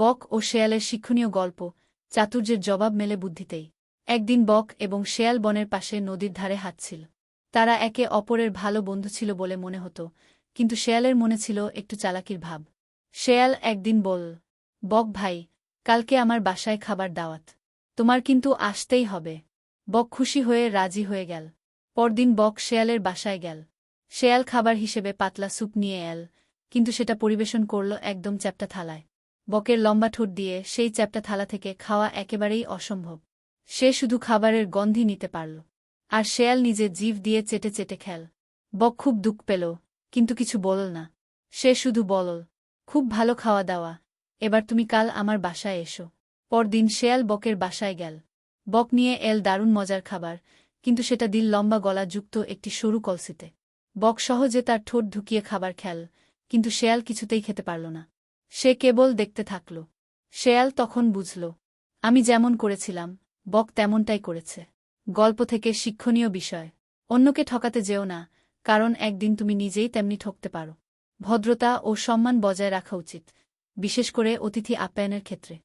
বক ও শেয়ালের শিক্ষণীয় গল্প, চাতুর্যের জবাব মেলে বুদ্ধিতেই। একদিন বক এবং শেয়াল বনের পাশে নদীর ধারে হাঁটছিল। তারা একে অপরের ভালো বন্ধু ছিল বলে মনে হতো, কিন্তু শেয়ালের মনে ছিল একটু চালাকির ভাব। শেয়াল একদিন বলল, বক ভাই, কালকে আমার বাসায় খাবার দাওয়াত, তোমার কিন্তু আসতেই হবে। বক খুশি হয়ে রাজি হয়ে গেল। পরদিন বক শেয়ালের বাসায় গেল। শেয়াল খাবার হিসেবে পাতলা স্যুপ নিয়ে এল, কিন্তু সেটা পরিবেশন করল একদম চ্যাপ্টা থালায়। বকের লম্বা ঠোঁট দিয়ে সেই চ্যাপ্টা থালা থেকে খাওয়া একেবারেই অসম্ভব। সে শুধু খাবারের গন্ধই নিতে পারল, আর শেয়াল নিজে জিভ দিয়ে চেটে চেটে খেল। বক খুব দুঃখ পেল, কিন্তু কিছু বলল না। সে শুধু বলল, খুব ভালো খাওয়া দাওয়া, এবার তুমি কাল আমার বাসায় এসো। পরদিন শেয়াল বকের বাসায় গেল। বক নিয়ে এল দারুণ মজার খাবার, কিন্তু সেটা দিল লম্বা গলা যুক্ত একটি সরু কলসিতে। বক সহজে তার ঠোঁট ঢুকিয়ে খাবার খেল, কিন্তু শেয়াল কিছুতেই খেতে পারল না। সে কেবল দেখতে থাকল। শেয়াল তখন বুঝল, আমি যেমন করেছিলাম, বক তেমনটাই করেছে। গল্প থেকে শিক্ষণীয় বিষয়, অন্যকে ঠকাতে যেও না, কারণ একদিন তুমি নিজেই তেমনি ঠকতে পারো। ভদ্রতা ও সম্মান বজায় রাখা উচিত, বিশেষ করে অতিথি আপ্যায়নের ক্ষেত্রে।